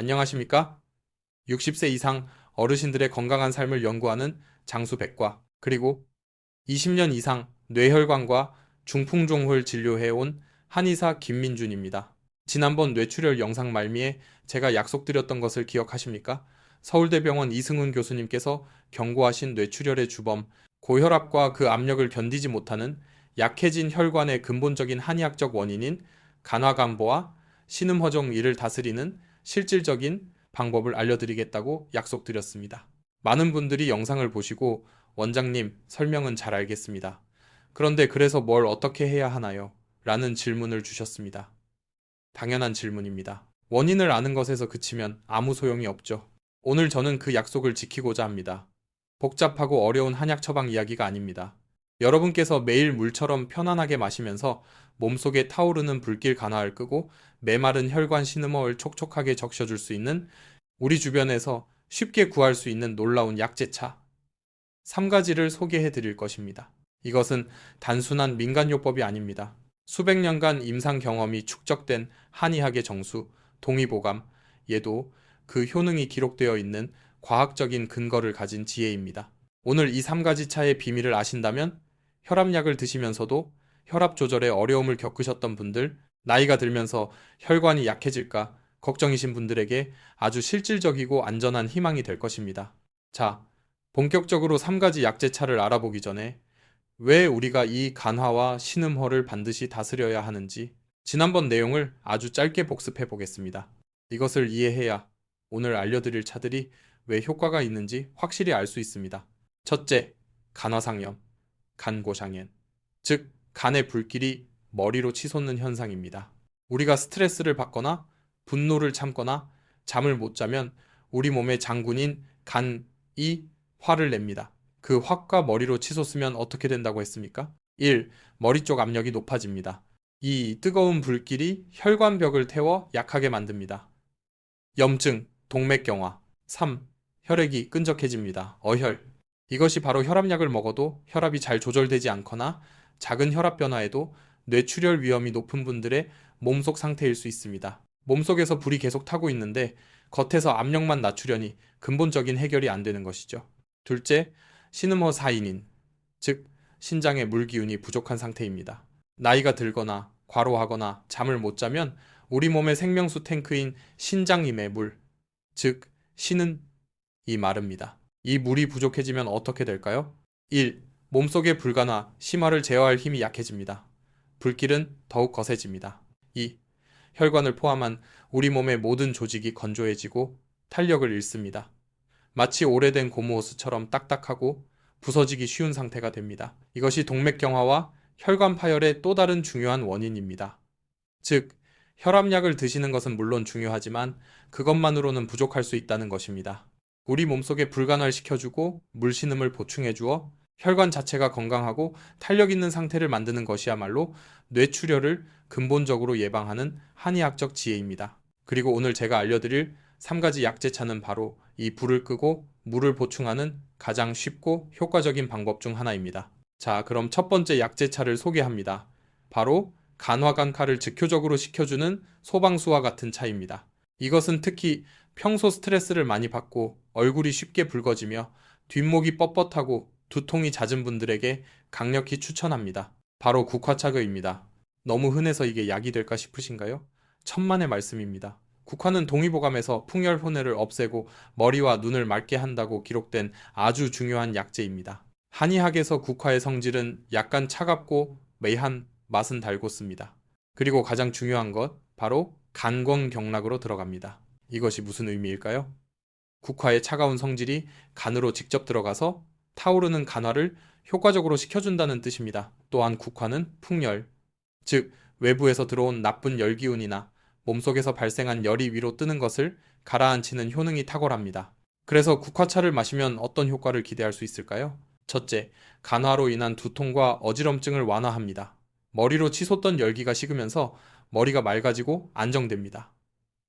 안녕하십니까? 60세 이상 어르신들의 건강한 삶을 연구하는 장수백과, 그리고 20년 이상 뇌혈관과 중풍종을 진료해온 한의사 김민준입니다. 지난번 뇌출혈 영상 말미에 제가 약속드렸던 것을 기억하십니까? 서울대병원 이승훈 교수님께서 경고하신 뇌출혈의 주범, 고혈압과 그 압력을 견디지 못하는 약해진 혈관의 근본적인 한의학적 원인인 간화감보와 신음허정 이를 다스리는 실질적인 방법을 알려드리겠다고 약속드렸습니다. 많은 분들이 영상을 보시고 원장님, 설명은 잘 알겠습니다. 그런데 그래서 뭘 어떻게 해야 하나요? 라는 질문을 주셨습니다. 당연한 질문입니다. 원인을 아는 것에서 그치면 아무 소용이 없죠. 오늘 저는 그 약속을 지키고자 합니다. 복잡하고 어려운 한약 처방 이야기가 아닙니다. 여러분께서 매일 물처럼 편안하게 마시면서 몸속에 타오르는 불길 간화를 끄고 메마른 혈관 신음호를 촉촉하게 적셔줄 수 있는, 우리 주변에서 쉽게 구할 수 있는 놀라운 약재차 3가지를 소개해 드릴 것입니다. 이것은 단순한 민간요법이 아닙니다. 수백 년간 임상 경험이 축적된 한의학의 정수, 동의보감, 얘도 그 효능이 기록되어 있는 과학적인 근거를 가진 지혜입니다. 오늘 이 3가지 차의 비밀을 아신다면 혈압약을 드시면서도 혈압 조절에 어려움을 겪으셨던 분들, 나이가 들면서 혈관이 약해질까 걱정이신 분들에게 아주 실질적이고 안전한 희망이 될 것입니다. 자, 본격적으로 3가지 약재차를 알아보기 전에 왜 우리가 이 간화와 신음허를 반드시 다스려야 하는지 지난번 내용을 아주 짧게 복습해 보겠습니다. 이것을 이해해야 오늘 알려드릴 차들이 왜 효과가 있는지 확실히 알 수 있습니다. 첫째, 간화상염, 간고상현, 즉 간의 불길이 머리로 치솟는 현상입니다. 우리가 스트레스를 받거나 분노를 참거나 잠을 못 자면 우리 몸의 장군인 간이 화를 냅니다. 그 화가 머리로 치솟으면 어떻게 된다고 했습니까? 1. 머리 쪽 압력이 높아집니다. 2. 뜨거운 불길이 혈관벽을 태워 약하게 만듭니다. 염증, 동맥경화. 3. 혈액이 끈적해집니다. 어혈. 이것이 바로 혈압약을 먹어도 혈압이 잘 조절되지 않거나 작은 혈압 변화에도 뇌출혈 위험이 높은 분들의 몸속 상태일 수 있습니다. 몸속에서 불이 계속 타고 있는데 겉에서 압력만 낮추려니 근본적인 해결이 안 되는 것이죠. 둘째, 신음허 사인인, 즉 신장의 물 기운이 부족한 상태입니다. 나이가 들거나 과로하거나 잠을 못 자면 우리 몸의 생명수 탱크인 신장임의 물, 즉 신은 이 마릅니다. 이 물이 부족해지면 어떻게 될까요? 1. 몸속의 불간화, 심화를 제어할 힘이 약해집니다. 불길은 더욱 거세집니다. 2. 혈관을 포함한 우리 몸의 모든 조직이 건조해지고 탄력을 잃습니다. 마치 오래된 고무호스처럼 딱딱하고 부서지기 쉬운 상태가 됩니다. 이것이 동맥경화와 혈관 파열의 또 다른 중요한 원인입니다. 즉, 혈압약을 드시는 것은 물론 중요하지만 그것만으로는 부족할 수 있다는 것입니다. 우리 몸속에 불간화를 시켜주고 물신음을 보충해주어 혈관 자체가 건강하고 탄력 있는 상태를 만드는 것이야말로 뇌출혈을 근본적으로 예방하는 한의학적 지혜입니다. 그리고 오늘 제가 알려드릴 3가지 약재차는 바로 이 불을 끄고 물을 보충하는 가장 쉽고 효과적인 방법 중 하나입니다. 자, 그럼 첫 번째 약재차를 소개합니다. 바로 간화간카를 즉효적으로 식혀주는 소방수와 같은 차입니다. 이것은 특히 평소 스트레스를 많이 받고 얼굴이 쉽게 붉어지며 뒷목이 뻣뻣하고 두통이 잦은 분들에게 강력히 추천합니다. 바로 국화차거입니다. 너무 흔해서 이게 약이 될까 싶으신가요? 천만의 말씀입니다. 국화는 동의보감에서 풍열 혼해를 없애고 머리와 눈을 맑게 한다고 기록된 아주 중요한 약재입니다. 한의학에서 국화의 성질은 약간 차갑고 매한, 맛은 달고 씁니다. 그리고 가장 중요한 것, 바로 간권경락으로 들어갑니다. 이것이 무슨 의미일까요? 국화의 차가운 성질이 간으로 직접 들어가서 타오르는 간화를 효과적으로 식혀준다는 뜻입니다. 또한 국화는 풍열, 즉 외부에서 들어온 나쁜 열기운이나 몸속에서 발생한 열이 위로 뜨는 것을 가라앉히는 효능이 탁월합니다. 그래서 국화차를 마시면 어떤 효과를 기대할 수 있을까요? 첫째, 간화로 인한 두통과 어지럼증을 완화합니다. 머리로 치솟던 열기가 식으면서 머리가 맑아지고 안정됩니다.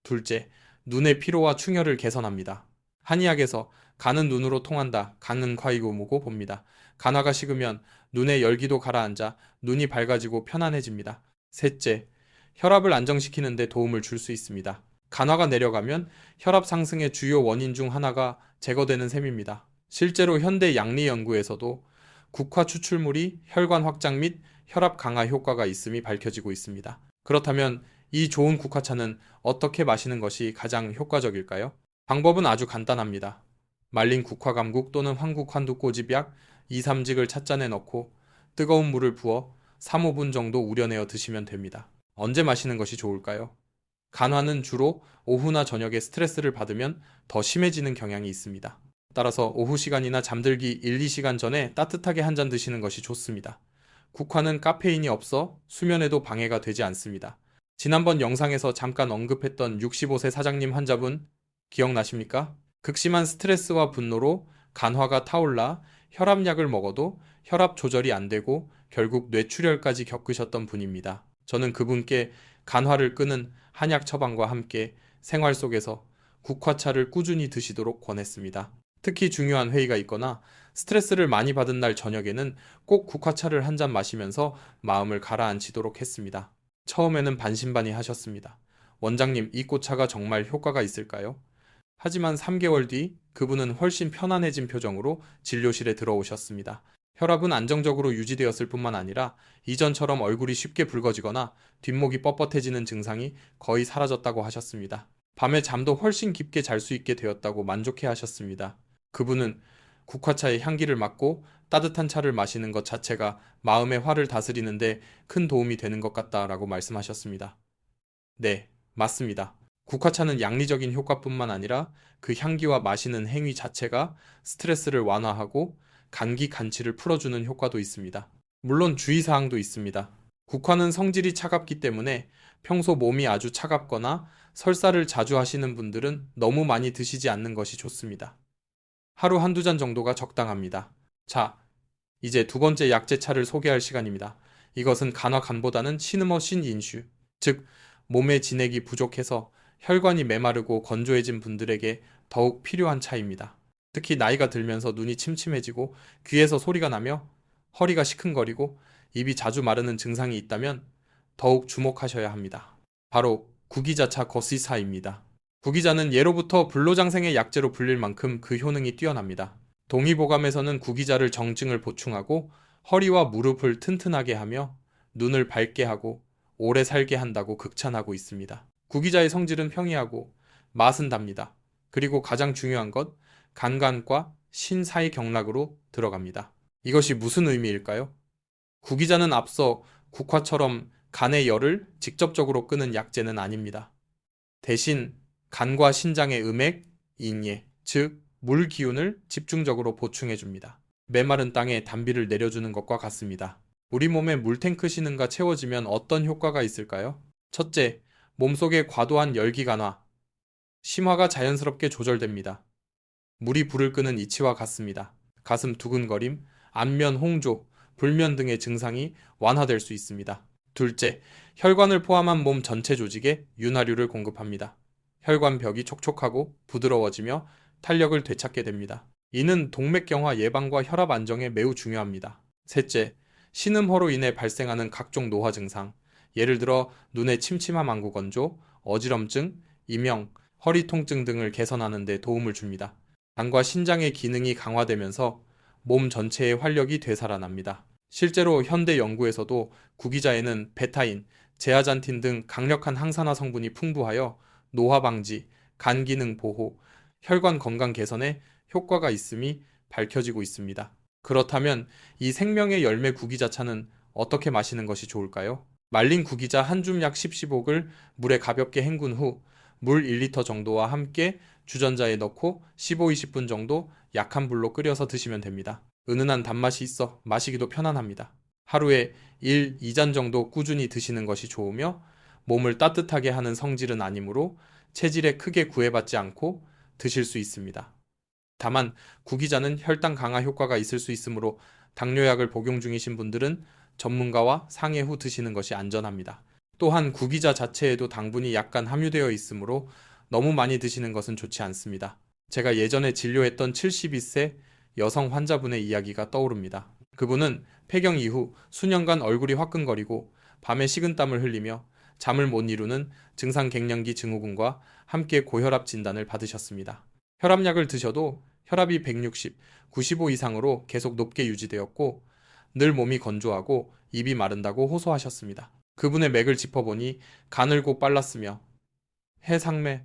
둘째, 눈의 피로와 충혈을 개선합니다. 한의학에서 간은 눈으로 통한다, 간은 과이고무고 봅니다. 간화가 식으면 눈의 열기도 가라앉아 눈이 밝아지고 편안해집니다. 셋째, 혈압을 안정시키는 데 도움을 줄 수 있습니다. 간화가 내려가면 혈압 상승의 주요 원인 중 하나가 제거되는 셈입니다. 실제로 현대 양리 연구에서도 국화 추출물이 혈관 확장 및 혈압 강화 효과가 있음이 밝혀지고 있습니다. 그렇다면 이 좋은 국화차는 어떻게 마시는 것이 가장 효과적일까요? 방법은 아주 간단합니다. 말린 국화 감국 또는 황국 한두 꼬집약 2, 3직을 찻잔에 넣고 뜨거운 물을 부어 3, 5분 정도 우려내어 드시면 됩니다. 언제 마시는 것이 좋을까요? 간화는 주로 오후나 저녁에 스트레스를 받으면 더 심해지는 경향이 있습니다. 따라서 오후 시간이나 잠들기 1, 2시간 전에 따뜻하게 한 잔 드시는 것이 좋습니다. 국화는 카페인이 없어 수면에도 방해가 되지 않습니다. 지난번 영상에서 잠깐 언급했던 65세 사장님 환자분 기억나십니까? 극심한 스트레스와 분노로 간화가 타올라 혈압약을 먹어도 혈압 조절이 안 되고 결국 뇌출혈까지 겪으셨던 분입니다. 저는 그분께 간화를 끄는 한약 처방과 함께 생활 속에서 국화차를 꾸준히 드시도록 권했습니다. 특히 중요한 회의가 있거나 스트레스를 많이 받은 날 저녁에는 꼭 국화차를 한 잔 마시면서 마음을 가라앉히도록 했습니다. 처음에는 반신반의 하셨습니다. 원장님, 이 꽃차가 정말 효과가 있을까요? 하지만 3개월 뒤 그분은 훨씬 편안해진 표정으로 진료실에 들어오셨습니다. 혈압은 안정적으로 유지되었을 뿐만 아니라 이전처럼 얼굴이 쉽게 붉어지거나 뒷목이 뻣뻣해지는 증상이 거의 사라졌다고 하셨습니다. 밤에 잠도 훨씬 깊게 잘 수 있게 되었다고 만족해 하셨습니다. 그분은 국화차의 향기를 맡고 따뜻한 차를 마시는 것 자체가 마음의 화를 다스리는데 큰 도움이 되는 것 같다라고 말씀하셨습니다. 네, 맞습니다. 국화차는 양리적인 효과뿐만 아니라 그 향기와 마시는 행위 자체가 스트레스를 완화하고 감기 간치를 풀어주는 효과도 있습니다. 물론 주의사항도 있습니다. 국화는 성질이 차갑기 때문에 평소 몸이 아주 차갑거나 설사를 자주 하시는 분들은 너무 많이 드시지 않는 것이 좋습니다. 하루 한두 잔 정도가 적당합니다. 자, 이제 두 번째 약재차를 소개할 시간입니다. 이것은 간화간보다는 시느머 신인슈, 즉 몸의 진액이 부족해서 혈관이 메마르고 건조해진 분들에게 더욱 필요한 차입니다. 특히 나이가 들면서 눈이 침침해지고 귀에서 소리가 나며 허리가 시큰거리고 입이 자주 마르는 증상이 있다면 더욱 주목하셔야 합니다. 바로 구기자차 거시사입니다. 구기자는 예로부터 불로장생의 약재로 불릴 만큼 그 효능이 뛰어납니다. 동의보감에서는 구기자를 정증을 보충하고 허리와 무릎을 튼튼하게 하며 눈을 밝게 하고 오래 살게 한다고 극찬하고 있습니다. 구기자의 성질은 평이하고 맛은 답니다. 그리고 가장 중요한 것, 간간과 신사의 경락으로 들어갑니다. 이것이 무슨 의미일까요? 구기자는 앞서 국화처럼 간의 열을 직접적으로 끄는 약재는 아닙니다. 대신 간과 신장의 음액, 인예, 즉 물 기운을 집중적으로 보충해 줍니다. 메마른 땅에 단비를 내려주는 것과 같습니다. 우리 몸의 물탱크 시는가 채워지면 어떤 효과가 있을까요? 첫째, 몸속의 과도한 열기 간화, 심화가 자연스럽게 조절됩니다. 물이 불을 끄는 이치와 같습니다. 가슴 두근거림, 안면 홍조, 불면 등의 증상이 완화될 수 있습니다. 둘째, 혈관을 포함한 몸 전체 조직에 윤활유를 공급합니다. 혈관벽이 촉촉하고 부드러워지며 탄력을 되찾게 됩니다. 이는 동맥경화 예방과 혈압 안정에 매우 중요합니다. 셋째, 신음허로 인해 발생하는 각종 노화 증상, 예를 들어 눈의 침침함 안구 건조, 어지럼증, 이명, 허리 통증 등을 개선하는 데 도움을 줍니다. 간과 신장의 기능이 강화되면서 몸 전체의 활력이 되살아납니다. 실제로 현대 연구에서도 구기자에는 베타인, 제아잔틴 등 강력한 항산화 성분이 풍부하여 노화 방지, 간 기능 보호, 혈관 건강 개선에 효과가 있음이 밝혀지고 있습니다. 그렇다면 이 생명의 열매 구기자차는 어떻게 마시는 것이 좋을까요? 말린 구기자 한 줌 약 10시복을 물에 가볍게 헹군 후 물 1리터 정도와 함께 주전자에 넣고 15, 20분 정도 약한 불로 끓여서 드시면 됩니다. 은은한 단맛이 있어 마시기도 편안합니다. 하루에 1, 2잔 정도 꾸준히 드시는 것이 좋으며 몸을 따뜻하게 하는 성질은 아니므로 체질에 크게 구애받지 않고 드실 수 있습니다. 다만 구기자는 혈당 강화 효과가 있을 수 있으므로 당뇨약을 복용 중이신 분들은 전문가와 상의 후 드시는 것이 안전합니다. 또한 구기자 자체에도 당분이 약간 함유되어 있으므로 너무 많이 드시는 것은 좋지 않습니다. 제가 예전에 진료했던 72세 여성 환자분의 이야기가 떠오릅니다. 그분은 폐경 이후 수년간 얼굴이 화끈거리고 밤에 식은땀을 흘리며 잠을 못 이루는 증상 갱년기 증후군과 함께 고혈압 진단을 받으셨습니다. 혈압약을 드셔도 혈압이 160, 95 이상으로 계속 높게 유지되었고 늘 몸이 건조하고 입이 마른다고 호소하셨습니다. 그분의 맥을 짚어보니 가늘고 빨랐으며 해상매,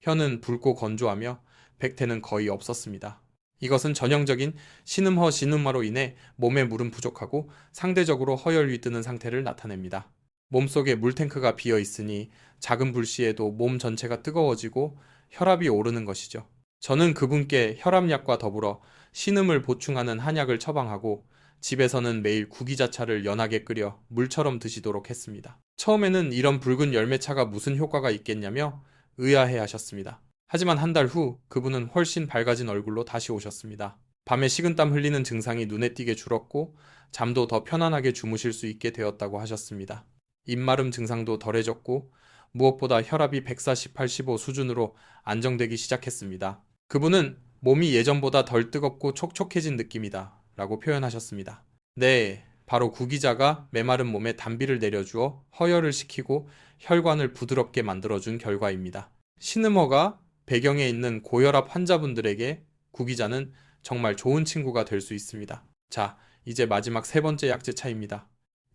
혀는 붉고 건조하며 백태는 거의 없었습니다. 이것은 전형적인 신음허 진음마로 인해 몸에 물은 부족하고 상대적으로 허혈이 뜨는 상태를 나타냅니다. 몸속에 물탱크가 비어 있으니 작은 불씨에도 몸 전체가 뜨거워지고 혈압이 오르는 것이죠. 저는 그분께 혈압약과 더불어 신음을 보충하는 한약을 처방하고 집에서는 매일 구기자차를 연하게 끓여 물처럼 드시도록 했습니다. 처음에는 이런 붉은 열매차가 무슨 효과가 있겠냐며 의아해 하셨습니다. 하지만 한 달 후 그분은 훨씬 밝아진 얼굴로 다시 오셨습니다. 밤에 식은땀 흘리는 증상이 눈에 띄게 줄었고 잠도 더 편안하게 주무실 수 있게 되었다고 하셨습니다. 입마름 증상도 덜해졌고 무엇보다 혈압이 140, 85 수준으로 안정되기 시작했습니다. 그분은 몸이 예전보다 덜 뜨겁고 촉촉해진 느낌이다 라고 표현하셨습니다. 네, 바로 구기자가 메마른 몸에 단비를 내려주어 허혈을 시키고 혈관을 부드럽게 만들어준 결과입니다. 신음허가 배경에 있는 고혈압 환자분들에게 구기자는 정말 좋은 친구가 될 수 있습니다. 자, 이제 마지막 세 번째 약재차입니다.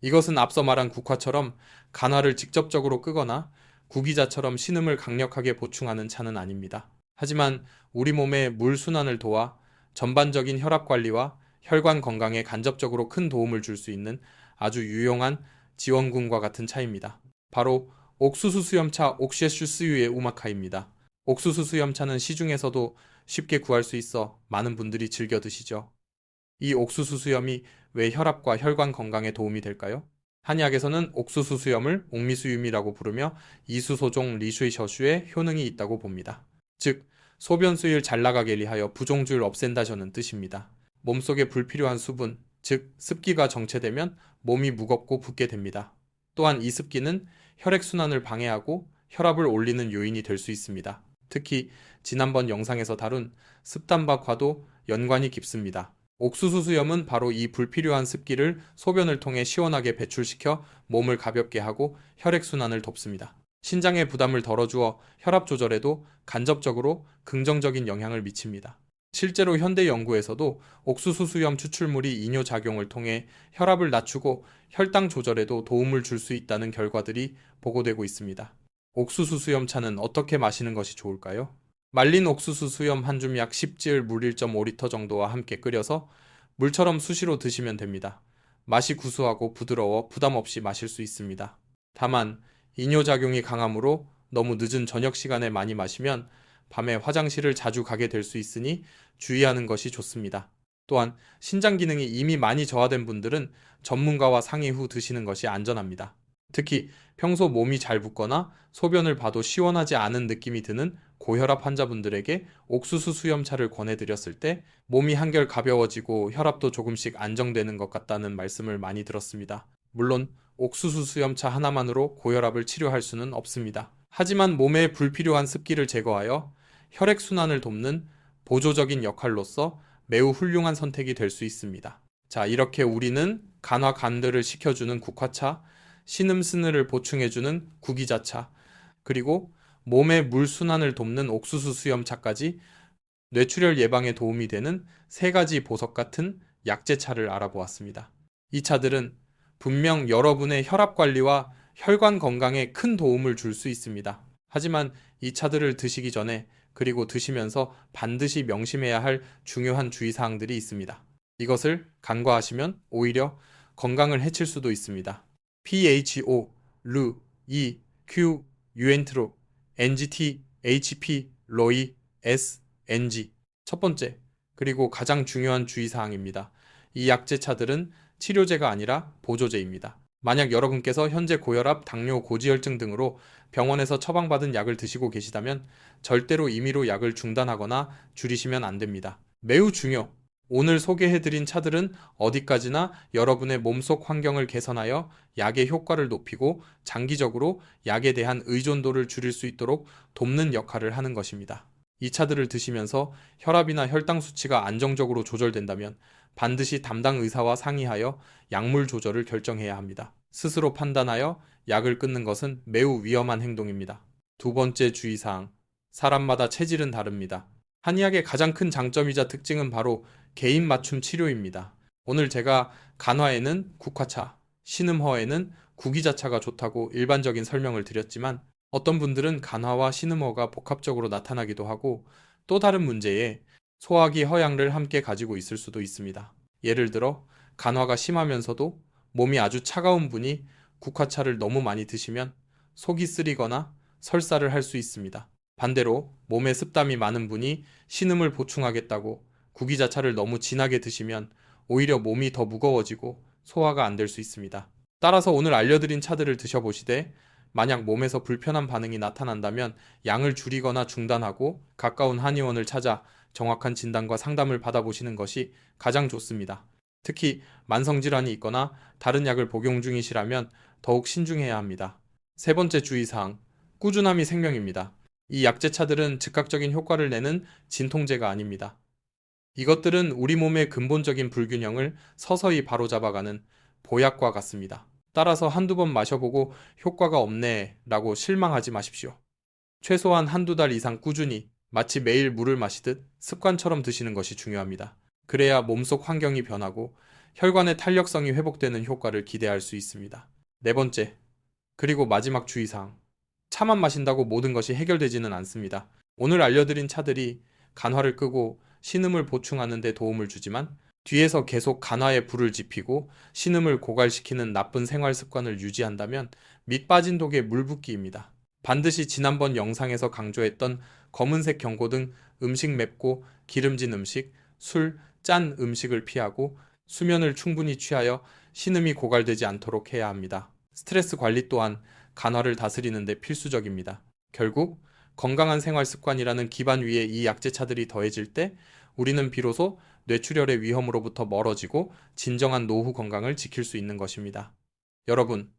이것은 앞서 말한 국화처럼 간화를 직접적으로 끄거나 구기자처럼 신음을 강력하게 보충하는 차는 아닙니다. 하지만 우리 몸의 물 순환을 도와 전반적인 혈압 관리와 혈관 건강에 간접적으로 큰 도움을 줄 수 있는 아주 유용한 지원군과 같은 차입니다. 바로 옥수수 수염차 옥셰슈스유의 우마카입니다. 옥수수 수염차는 시중에서도 쉽게 구할 수 있어 많은 분들이 즐겨 드시죠. 이 옥수수 수염이 왜 혈압과 혈관 건강에 도움이 될까요? 한의학에서는 옥수수 수염을 옥미수염이라고 부르며 이수소종 리슈이셔슈의 효능이 있다고 봅니다. 즉, 소변수유를 잘 나가게 하여 부종주를 없앤다는 뜻입니다. 몸속에 불필요한 수분, 즉 습기가 정체되면 몸이 무겁고 붓게 됩니다. 또한 이 습기는 혈액순환을 방해하고 혈압을 올리는 요인이 될 수 있습니다. 특히 지난번 영상에서 다룬 습단박화도 연관이 깊습니다. 옥수수 수염은 바로 이 불필요한 습기를 소변을 통해 시원하게 배출시켜 몸을 가볍게 하고 혈액순환을 돕습니다. 신장의 부담을 덜어주어 혈압 조절에도 간접적으로 긍정적인 영향을 미칩니다. 실제로 현대 연구에서도 옥수수 수염 추출물이 이뇨작용을 통해 혈압을 낮추고 혈당 조절에도 도움을 줄 수 있다는 결과들이 보고되고 있습니다. 옥수수 수염차는 어떻게 마시는 것이 좋을까요? 말린 옥수수 수염 한 줌 약 10질 물 1.5리터 정도와 함께 끓여서 물처럼 수시로 드시면 됩니다. 맛이 구수하고 부드러워 부담 없이 마실 수 있습니다. 다만 이뇨작용이 강하므로 너무 늦은 저녁 시간에 많이 마시면 밤에 화장실을 자주 가게 될 수 있으니 주의하는 것이 좋습니다. 또한 신장 기능이 이미 많이 저하된 분들은 전문가와 상의 후 드시는 것이 안전합니다. 특히 평소 몸이 잘 붓거나 소변을 봐도 시원하지 않은 느낌이 드는 고혈압 환자분들에게 옥수수 수염차를 권해드렸을 때 몸이 한결 가벼워지고 혈압도 조금씩 안정되는 것 같다는 말씀을 많이 들었습니다. 물론 옥수수 수염차 하나만으로 고혈압을 치료할 수는 없습니다. 하지만 몸에 불필요한 습기를 제거하여 혈액순환을 돕는 보조적인 역할로서 매우 훌륭한 선택이 될 수 있습니다. 자, 이렇게 우리는 간화 간들을 식혀주는 국화차, 신음스늘을 보충해주는 구기자차, 그리고 몸의 물 순환을 돕는 옥수수 수염차까지 뇌출혈 예방에 도움이 되는 세 가지 보석 같은 약재차를 알아보았습니다. 이 차들은 분명 여러분의 혈압 관리와 혈관 건강에 큰 도움을 줄 수 있습니다. 하지만 이 차들을 드시기 전에 그리고 드시면서 반드시 명심해야 할 중요한 주의사항들이 있습니다. 이것을 간과하시면 오히려 건강을 해칠 수도 있습니다. PHO, 루, E, Q, 유엔트로, NGT, HP, 로이, S, NG. 첫 번째, 그리고 가장 중요한 주의사항입니다. 이 약재차들은 치료제가 아니라 보조제입니다. 만약 여러분께서 현재 고혈압, 당뇨, 고지혈증 등으로 병원에서 처방받은 약을 드시고 계시다면 절대로 임의로 약을 중단하거나 줄이시면 안 됩니다. 매우 중요! 오늘 소개해드린 차들은 어디까지나 여러분의 몸속 환경을 개선하여 약의 효과를 높이고 장기적으로 약에 대한 의존도를 줄일 수 있도록 돕는 역할을 하는 것입니다. 이 차들을 드시면서 혈압이나 혈당 수치가 안정적으로 조절된다면 반드시 담당 의사와 상의하여 약물 조절을 결정해야 합니다. 스스로 판단하여 약을 끊는 것은 매우 위험한 행동입니다. 두 번째 주의사항. 사람마다 체질은 다릅니다. 한의학의 가장 큰 장점이자 특징은 바로 개인 맞춤 치료입니다. 오늘 제가 간화에는 국화차, 신음허에는 구기자차가 좋다고 일반적인 설명을 드렸지만 어떤 분들은 간화와 신음허가 복합적으로 나타나기도 하고 또 다른 문제에 소화기 허약을 함께 가지고 있을 수도 있습니다. 예를 들어 간화가 심하면서도 몸이 아주 차가운 분이 국화차를 너무 많이 드시면 속이 쓰리거나 설사를 할 수 있습니다. 반대로 몸에 습담이 많은 분이 신음을 보충하겠다고 구기자차를 너무 진하게 드시면 오히려 몸이 더 무거워지고 소화가 안 될 수 있습니다. 따라서 오늘 알려드린 차들을 드셔보시되 만약 몸에서 불편한 반응이 나타난다면 양을 줄이거나 중단하고 가까운 한의원을 찾아 정확한 진단과 상담을 받아보시는 것이 가장 좋습니다. 특히 만성질환이 있거나 다른 약을 복용 중이시라면 더욱 신중해야 합니다. 세 번째 주의사항, 꾸준함이 생명입니다. 이 약제차들은 즉각적인 효과를 내는 진통제가 아닙니다. 이것들은 우리 몸의 근본적인 불균형을 서서히 바로잡아가는 보약과 같습니다. 따라서 한두 번 마셔보고 효과가 없네 라고 실망하지 마십시오. 최소한 한두 달 이상 꾸준히 마치 매일 물을 마시듯 습관처럼 드시는 것이 중요합니다. 그래야 몸속 환경이 변하고 혈관의 탄력성이 회복되는 효과를 기대할 수 있습니다. 네 번째, 그리고 마지막 주의사항. 차만 마신다고 모든 것이 해결되지는 않습니다. 오늘 알려드린 차들이 간화를 끄고 신음을 보충하는 데 도움을 주지만 뒤에서 계속 간화에 불을 지피고 신음을 고갈시키는 나쁜 생활 습관을 유지한다면 밑 빠진 독에 물 붓기입니다. 반드시 지난번 영상에서 강조했던 검은색 경고 등 음식 맵고 기름진 음식, 술, 짠 음식을 피하고 수면을 충분히 취하여 신음이 고갈되지 않도록 해야 합니다. 스트레스 관리 또한 간화를 다스리는 데 필수적입니다. 결국 건강한 생활 습관이라는 기반 위에 이 약제차들이 더해질 때 우리는 비로소 뇌출혈의 위험으로부터 멀어지고 진정한 노후 건강을 지킬 수 있는 것입니다. 여러분,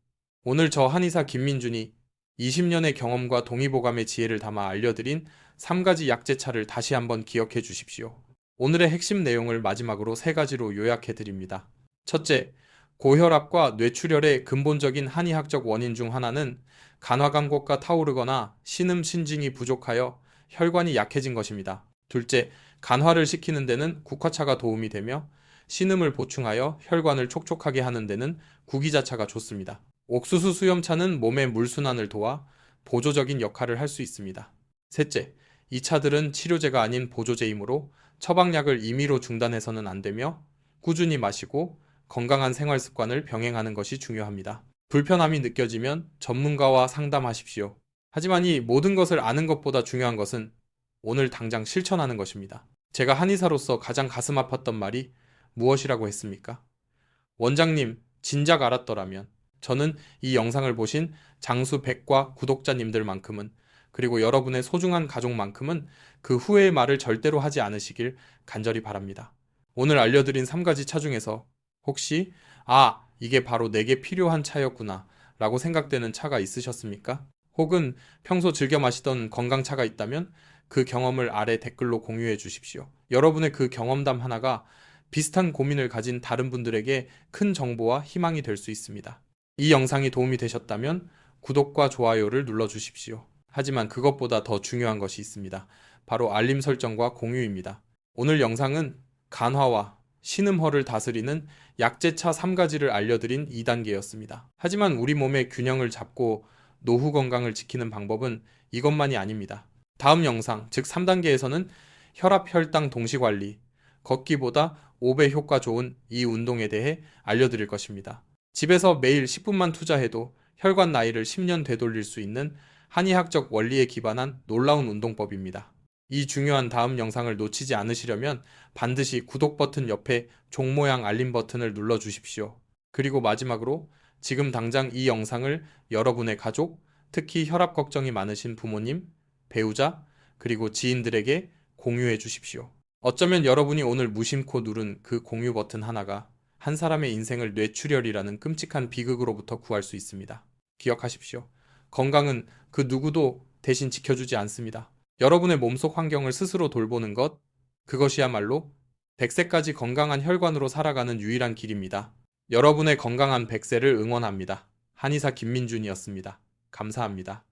오늘 저 한의사 김민준이 20년의 경험과 동의보감의 지혜를 담아 알려드린 3가지 약제차를 다시 한번 기억해 주십시오. 오늘의 핵심 내용을 마지막으로 3가지로 요약해 드립니다. 첫째, 고혈압과 뇌출혈의 근본적인 한의학적 원인 중 하나는 간화감곳과 타오르거나 신음 신징이 부족하여 혈관이 약해진 것입니다. 둘째, 간화를 시키는 데는 국화차가 도움이 되며 신음을 보충하여 혈관을 촉촉하게 하는 데는 구기자차가 좋습니다. 옥수수 수염차는 몸의 물순환을 도와 보조적인 역할을 할 수 있습니다. 셋째, 이 차들은 치료제가 아닌 보조제이므로 처방약을 임의로 중단해서는 안 되며 꾸준히 마시고 건강한 생활 습관을 병행하는 것이 중요합니다. 불편함이 느껴지면 전문가와 상담하십시오. 하지만 이 모든 것을 아는 것보다 중요한 것은 오늘 당장 실천하는 것입니다. 제가 한의사로서 가장 가슴 아팠던 말이 무엇이라고 했습니까? 원장님, 진작 알았더라면. 저는 이 영상을 보신 장수 100과 구독자님들만큼은 그리고 여러분의 소중한 가족만큼은 그 후회의 말을 절대로 하지 않으시길 간절히 바랍니다. 오늘 알려드린 3가지 차 중에서 혹시 이게 바로 내게 필요한 차였구나 라고 생각되는 차가 있으셨습니까? 혹은 평소 즐겨 마시던 건강차가 있다면 그 경험을 아래 댓글로 공유해 주십시오. 여러분의 그 경험담 하나가 비슷한 고민을 가진 다른 분들에게 큰 정보와 희망이 될 수 있습니다. 이 영상이 도움이 되셨다면 구독과 좋아요를 눌러주십시오. 하지만 그것보다 더 중요한 것이 있습니다. 바로 알림 설정과 공유입니다. 오늘 영상은 간화와 신음허를 다스리는 약제차 3가지를 알려드린 2단계였습니다. 하지만 우리 몸의 균형을 잡고 노후 건강을 지키는 방법은 이것만이 아닙니다. 다음 영상, 즉 3단계에서는 혈압, 혈당 동시관리, 걷기보다 5배 효과 좋은 이 운동에 대해 알려드릴 것입니다. 집에서 매일 10분만 투자해도 혈관 나이를 10년 되돌릴 수 있는 한의학적 원리에 기반한 놀라운 운동법입니다. 이 중요한 다음 영상을 놓치지 않으시려면 반드시 구독 버튼 옆에 종 모양 알림 버튼을 눌러주십시오. 그리고 마지막으로 지금 당장 이 영상을 여러분의 가족, 특히 혈압 걱정이 많으신 부모님, 배우자, 그리고 지인들에게 공유해 주십시오. 어쩌면 여러분이 오늘 무심코 누른 그 공유 버튼 하나가 한 사람의 인생을 뇌출혈이라는 끔찍한 비극으로부터 구할 수 있습니다. 기억하십시오. 건강은 그 누구도 대신 지켜주지 않습니다. 여러분의 몸속 환경을 스스로 돌보는 것, 그것이야말로 100세까지 건강한 혈관으로 살아가는 유일한 길입니다. 여러분의 건강한 100세를 응원합니다. 한의사 김민준이었습니다. 감사합니다.